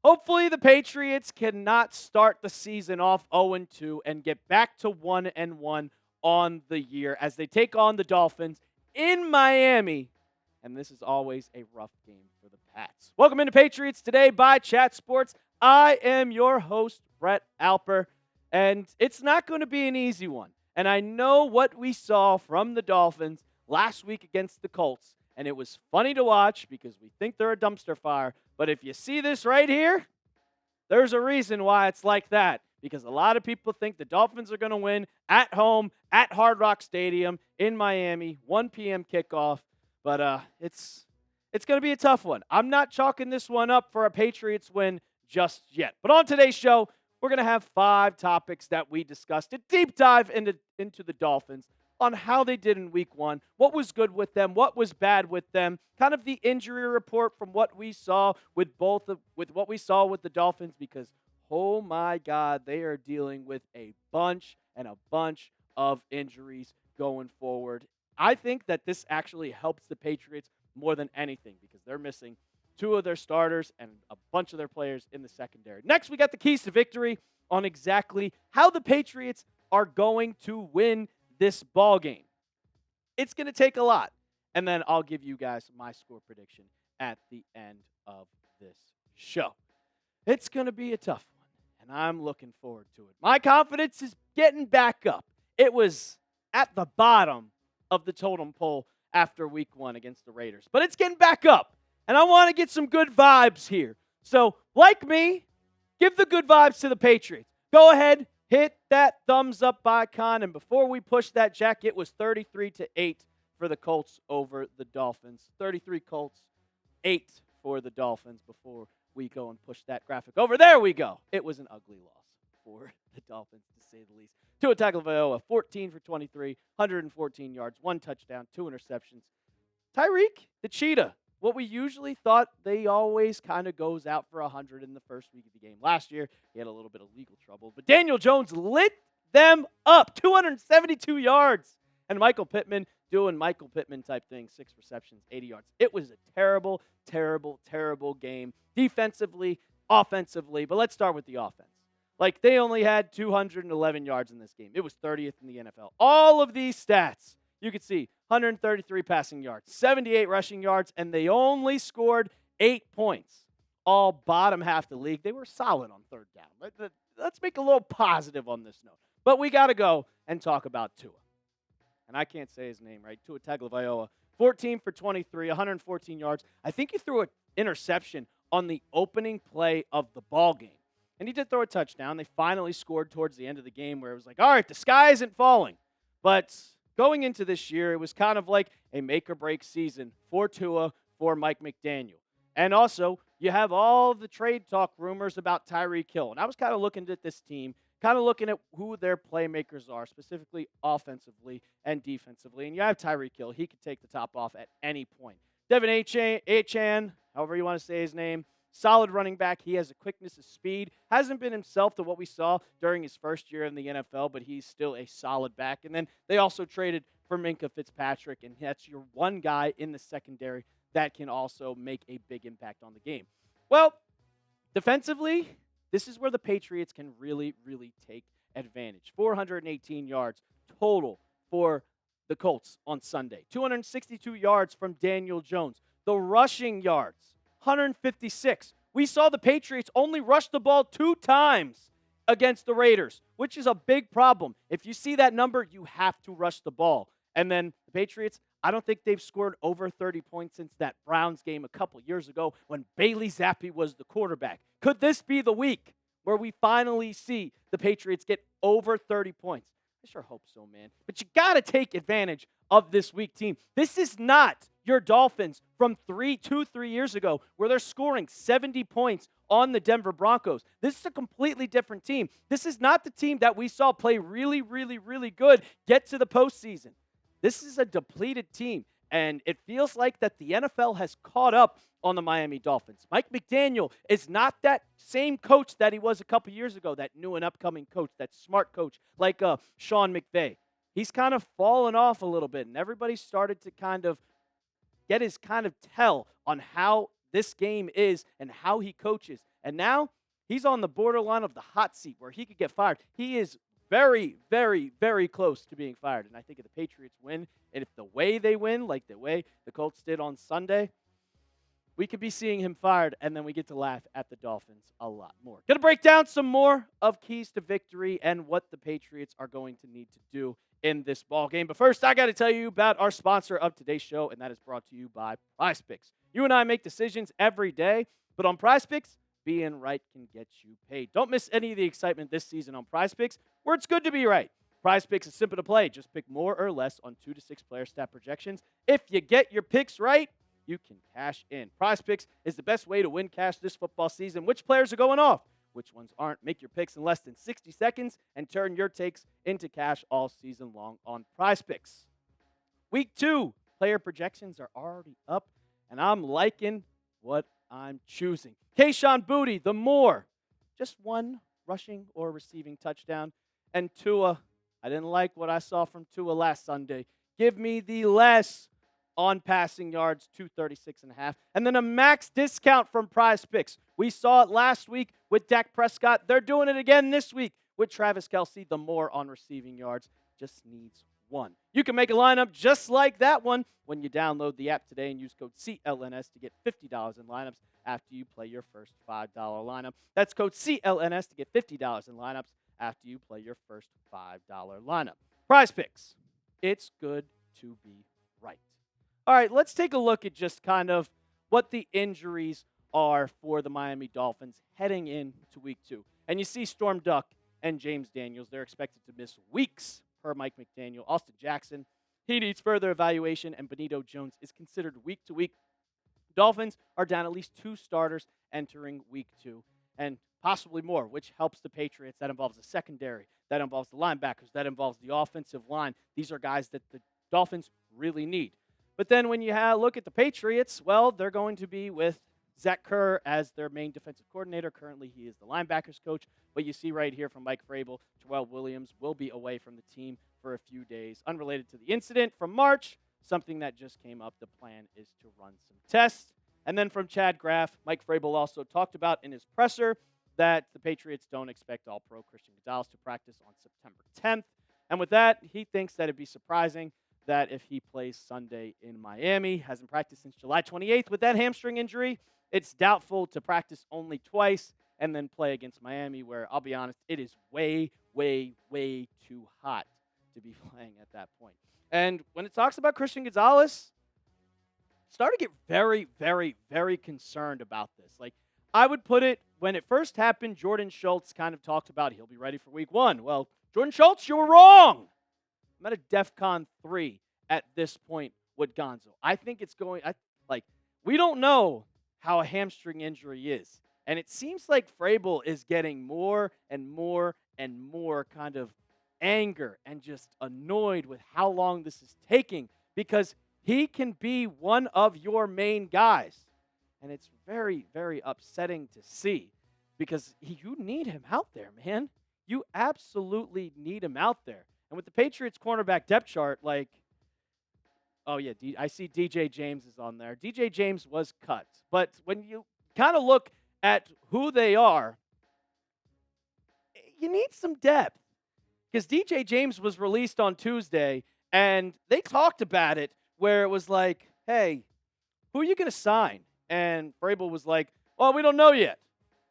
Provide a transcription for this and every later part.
Hopefully, the Patriots cannot start the season off 0-2 and get back to 1-1 on the year as they take on the Dolphins in Miami. And this is always a rough game for the Pats. Welcome into Patriots Today by Chat Sports. I am your host, Brett Alper, and it's not going to be an easy one. And I know what we saw from the Dolphins last week against the Colts, and it was funny to watch because we think they're a dumpster fire. But if you see this right here, there's a reason why it's like that. Because a lot of people think the Dolphins are going to win at home at Hard Rock Stadium in Miami, 1 p.m. kickoff. But it's going to be a tough one. I'm not chalking this one up for a Patriots win just yet. But on today's show, we're going to have 5 topics that we discussed. A deep dive into the Dolphins on how they did in week 1, what was good with them, what was bad with them, kind of the injury report from what we saw with what we saw with the Dolphins, because oh my God, they are dealing with a bunch of injuries going forward. I think that this actually helps the Patriots more than anything because they're missing 2 of their starters and a bunch of their players in the secondary. Next, we got the keys to victory on exactly how the Patriots are going to win this ball game. It's going to take a lot. And then I'll give you guys my score prediction at the end of this show. It's going to be a tough one, and I'm looking forward to it. My confidence is getting back up. It was at the bottom of the totem pole after week 1 against the Raiders, but it's getting back up, and I want to get some good vibes here. So, like me, give the good vibes to the Patriots. Go ahead, hit that thumbs up icon, and before we push that jack, it was 33-8 for the Colts over the Dolphins. 33 Colts, 8 for the Dolphins before we go and push that graphic over. There we go. It was an ugly loss for the Dolphins, to say the least. Tua Tagovailoa, 14 for 23, 114 yards, 1 touchdown, 2 interceptions. Tyreek, the cheetah, what we usually thought they always kind of goes out for 100 in the first week of the game. Last year, he had a little bit of legal trouble, but Daniel Jones lit them up, 272 yards. And Michael Pittman doing Michael Pittman type things, 6 receptions, 80 yards. It was a terrible, terrible, terrible game defensively, offensively. But let's start with the offense. Like, they only had 211 yards in this game. It was 30th in the NFL. All of these stats, you could see 133 passing yards, 78 rushing yards, and they only scored 8 points. All bottom half of the league. They were solid on third down. Let's make a little positive on this note. But we got to go and talk about Tua. And I can't say his name right. Tua Tagovailoa, 14 for 23, 114 yards. I think he threw an interception on the opening play of the ball game. And he did throw a touchdown. They finally scored towards the end of the game where it was like, all right, the sky isn't falling. But going into this year, it was kind of like a make-or-break season for Tua, for Mike McDaniel. And also, you have all the trade talk rumors about Tyreek Hill. And I was kind of looking at this team, kind of looking at who their playmakers are, specifically offensively and defensively. And you have Tyreek Hill. He could take the top off at any point. Devin Achane, however you want to say his name, solid running back. He has a quickness of speed. Hasn't been himself to what we saw during his first year in the NFL, but he's still a solid back. And then they also traded for Minkah Fitzpatrick, and that's your one guy in the secondary that can also make a big impact on the game. Well, defensively, this is where the Patriots can really, really take advantage. 418 yards total for the Colts on Sunday. 262 yards from Daniel Jones. The rushing yards, 156. We saw the Patriots only rush the ball 2 times against the Raiders, which is a big problem. If you see that number, you have to rush the ball. And then the Patriots, I don't think they've scored over 30 points since that Browns game a couple years ago when Bailey Zappi was the quarterback. Could this be the week where we finally see the Patriots get over 30 points? I sure hope so, man. But you got to take advantage of this weak team. This is not your Dolphins from 3 years ago where they're scoring 70 points on the Denver Broncos. This is a completely different team. This is not the team that we saw play really, really, really good, get to the postseason. This is a depleted team, and it feels like that the NFL has caught up on the Miami Dolphins. Mike McDaniel is not that same coach that he was a couple years ago, that new and upcoming coach, that smart coach like Sean McVay. he's kind of fallen off a little bit, and everybody started to kind of get his kind of tell on how this game is and how he coaches. And now he's on the borderline of the hot seat where he could get fired. He is very, very, very close to being fired. And I think if the Patriots win, and if the way they win, like the way the Colts did on Sunday, we could be seeing him fired, and then we get to laugh at the Dolphins a lot more. Going to break down some more of keys to victory and what the Patriots are going to need to do in this ball game. But first, I got to tell you about our sponsor of today's show, and that is brought to you by PrizePicks. You and I make decisions every day, but on PrizePicks, being right can get you paid. Don't miss any of the excitement this season on PrizePicks, where it's good to be right. PrizePicks is simple to play. Just pick more or less on 2 to 6 player stat projections. If you get your picks right, you can cash in. PrizePicks is the best way to win cash this football season. Which players are going off? Which ones aren't? Make your picks in less than 60 seconds and turn your takes into cash all season long on PrizePicks. Week 2, player projections are already up, and I'm liking what I'm choosing. Kayshon Boutte, the more. Just one rushing or receiving touchdown. And Tua, I didn't like what I saw from Tua last Sunday. Give me the less on passing yards, 236.5. And then a max discount from PrizePicks. We saw it last week with Dak Prescott. They're doing it again this week with Travis Kelce. The more on receiving yards just needs one. You can make a lineup just like that one when you download the app today and use code CLNS to get $50 in lineups after you play your first $5 lineup. That's code CLNS to get $50 in lineups after you play your first $5 lineup. PrizePicks. It's good to be right. All right, let's take a look at just kind of what the injuries are for the Miami Dolphins heading into week 2. And you see Storm Duck and James Daniels. They're expected to miss weeks per Mike McDaniel. Austin Jackson, he needs further evaluation, and Benito Jones is considered week to week. Dolphins are down at least 2 starters entering week 2, and possibly more, which helps the Patriots. That involves the secondary. That involves the linebackers. That involves the offensive line. These are guys that the Dolphins really need. But then when you look at the Patriots, well, they're going to be with Zach Kerr as their main defensive coordinator. Currently, he is the linebackers coach. But you see right here from Mike Vrabel, Terrell Williams will be away from the team for a few days. Unrelated to the incident from March, something that just came up. The plan is to run some tests. And then from Chad Graff, Mike Vrabel also talked about in his presser that the Patriots don't expect All-Pro Christian Gonzalez to practice on September 10th. And with that, he thinks that it'd be surprising that if he plays Sunday in Miami, hasn't practiced since July 28th with that hamstring injury, it's doubtful to practice only twice and then play against Miami, where I'll be honest, it is way, way, way too hot to be playing at that point. And when it talks about Christian Gonzalez, start to get very, very, very concerned about this. Like, I would put it, when it first happened, Jordan Schultz kind of talked about he'll be ready for week 1. Well, Jordan Schultz, you were wrong. I'm at a DEFCON 3 at this point with Gonzo. I think it's going, we don't know how a hamstring injury is. And it seems like Vrabel is getting more and more and more kind of anger and just annoyed with how long this is taking, because he can be one of your main guys. And it's very, very upsetting to see, because you need him out there, man. You absolutely need him out there. And with the Patriots cornerback depth chart, oh yeah, I see DJ James is on there. DJ James was cut. But when you kind of look at who they are, you need some depth. Because DJ James was released on Tuesday, and they talked about it where it was like, hey, who are you going to sign? And Vrabel was like, well, we don't know yet.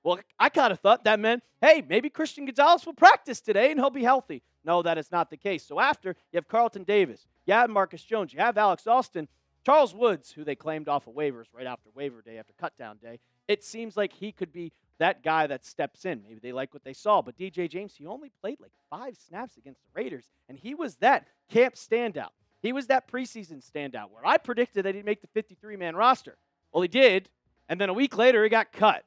Well, I kind of thought that meant, hey, maybe Christian Gonzalez will practice today and he'll be healthy. No, that is not the case. So after, you have Carlton Davis, you have Marcus Jones, you have Alex Austin, Charles Woods, who they claimed off of waivers right after waiver day, after cutdown day. It seems like he could be that guy that steps in. Maybe they like what they saw. But DJ James, he only played 5 snaps against the Raiders, and he was that camp standout. He was that preseason standout where I predicted that he'd make the 53-man roster. Well, he did, and then a week later he got cut.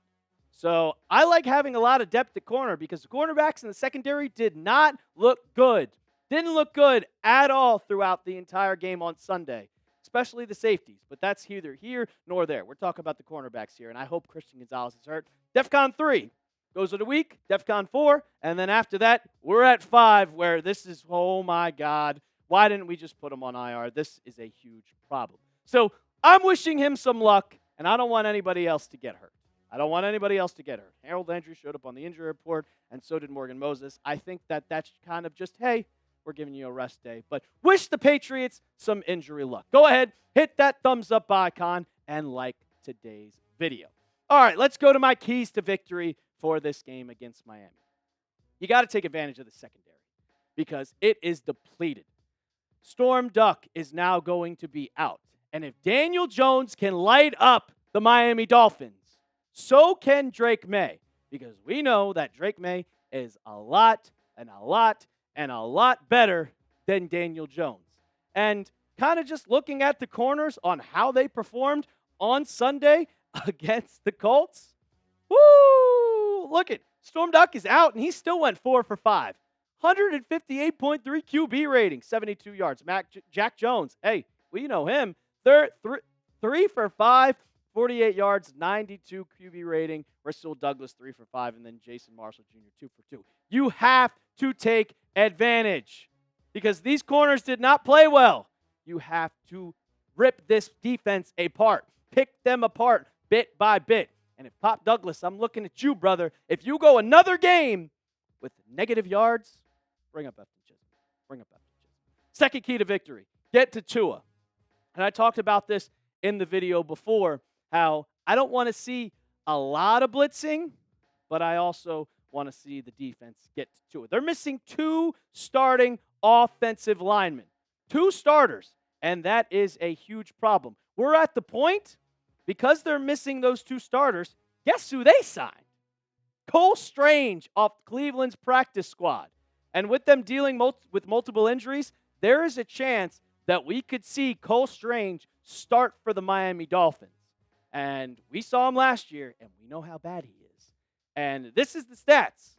So I like having a lot of depth at corner, because the cornerbacks in the secondary did not look good. Didn't look good at all throughout the entire game on Sunday, especially the safeties. But that's neither here nor there. We're talking about the cornerbacks here, and I hope Christian Gonzalez is hurt. DEFCON 3, Goes of the week, DEFCON 4, and then after that, we're at 5, where this is, oh my God, why didn't we just put him on IR? This is a huge problem. So I'm wishing him some luck, and I don't want anybody else to get hurt. I don't want anybody else to get hurt. Harold Landry showed up on the injury report, and so did Morgan Moses. I think that that's kind of just, hey, we're giving you a rest day. But wish the Patriots some injury luck. Go ahead, hit that thumbs up icon, and like today's video. All right, let's go to my keys to victory for this game against Miami. You got to take advantage of the secondary because it is depleted. Storm Duck is now going to be out. And if Daniel Jones can light up the Miami Dolphins, so can Drake May, because we know that Drake May is a lot better than Daniel Jones. And kind of just looking at the corners on how they performed on Sunday against the Colts, woo! Look at Storm Duck is out, and he still went 4 for 5. 158.3 QB rating, 72 yards. Jack Jones, hey, we know him. 3 for 5, 48 yards, 92 QB rating. Rasul Douglas, 3 for 5, and then Jason Marcel Jr., 2 for 2. You have to take advantage because these corners did not play well. You have to rip this defense apart, pick them apart bit by bit. And if Pop Douglas, I'm looking at you, brother. If you go another game with negative yards, bring up Efton Chisholm. Bring up Efton Chisholm. Second key to victory, get to Tua. And I talked about this in the video before, how I don't want to see a lot of blitzing, but I also want to see the defense get to Tua. They're missing 2 starting offensive linemen. 2 starters, and that is a huge problem. We're at the point, because they're missing those 2 starters, guess who they signed? Cole Strange off Cleveland's practice squad. And with them dealing with multiple injuries, there is a chance that we could see Cole Strange start for the Miami Dolphins. And we saw him last year, and we know how bad he is. And this is the stats.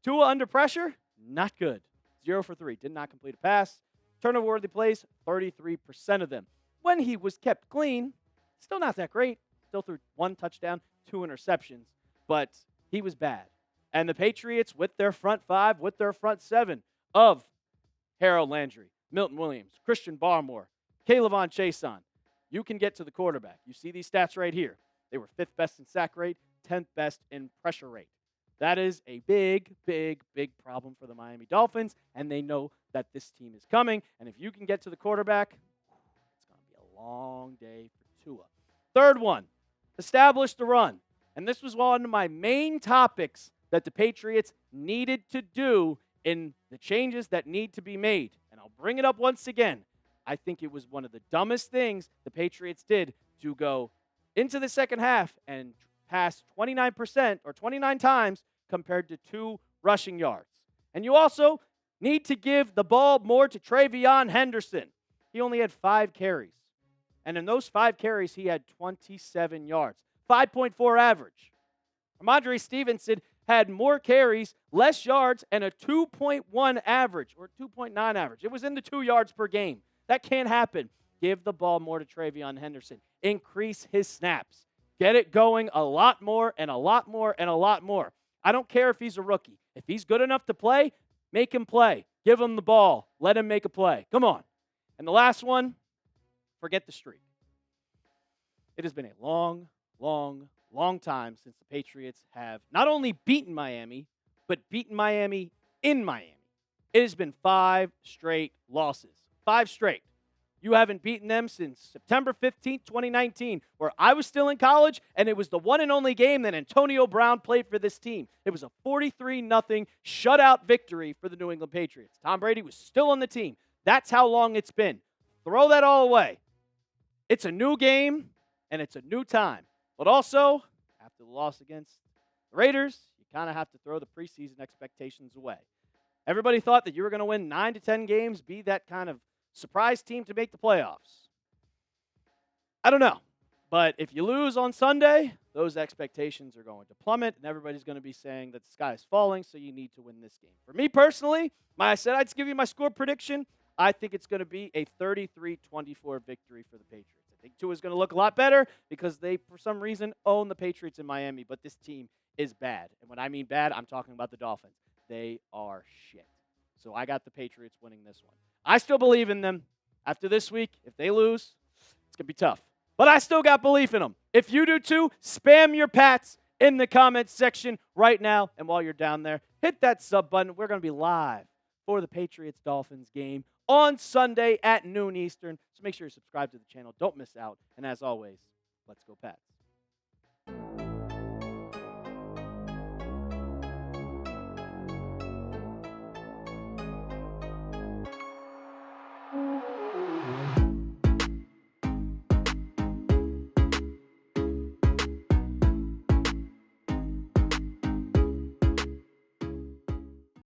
Tua under pressure, not good. 0 for 3, did not complete a pass. Turnover-worthy plays, 33% of them. When he was kept clean, still not that great. Still threw 1 touchdown, 2 interceptions. But he was bad. And the Patriots, with their front 5, with their front 7 of Harold Landry, Milton Williams, Christian Barmore, Kayvon Chason, you can get to the quarterback. You see these stats right here. They were 5th best in sack rate, 10th best in pressure rate. That is a big problem for the Miami Dolphins, and they know that this team is coming. And if you can get to the quarterback, it's going to be a long day for Tua. Third one, establish the run. And this was one of my main topics that the Patriots needed to do in the changes that need to be made. And I'll bring it up once again. I think it was one of the dumbest things the Patriots did to go into the second half and pass 29% or 29 times compared to 2 rushing yards. And you also need to give the ball more to Travion Henderson. He only had 5 carries. And in those 5 carries, he had 27 yards. 5.4 average. Ramondre Stevenson had more carries, less yards, and a 2.1 average, or 2.9 average. It was in the 2 yards per game. That can't happen. Give the ball more to Travion Henderson. Increase his snaps. Get it going a lot more and a lot more and a lot more. I don't care if he's a rookie. If he's good enough to play, make him play. Give him the ball. Let him make a play. Come on. And the last one, forget the streak. It has been a long time since the Patriots have not only beaten Miami, but beaten Miami in Miami. It has been 5 straight losses. 5 straight. You haven't beaten them since September 15th, 2019, where I was still in college, and it was the one and only game that Antonio Brown played for this team. It was a 43-0 shutout victory for the New England Patriots. Tom Brady was still on the team. That's how long it's been. Throw that all away. It's a new game, and it's a new time. But also, after the loss against the Raiders, you kind of have to throw the preseason expectations away. Everybody thought that you were going to win 9 to 10 games, be that kind of surprise team to make the playoffs. I don't know. But if you lose on Sunday, those expectations are going to plummet, and everybody's going to be saying that the sky is falling, so you need to win this game. For me personally, I said I'd give you my score prediction. I think it's going to be a 33-24 victory for the Patriots. I think Tua is going to look a lot better because they, for some reason, own the Patriots in Miami, but this team is bad. And when I mean bad, I'm talking about the Dolphins. They are shit. So I got the Patriots winning this one. I still believe in them. After this week, if they lose, it's going to be tough. But I still got belief in them. If you do too, spam your Pats in the comments section right now. And while you're down there, hit that sub button. We're going to be live for the Patriots-Dolphins game on Sunday at noon Eastern. So make sure you subscribe to the channel. Don't miss out. And as always, let's go Pats.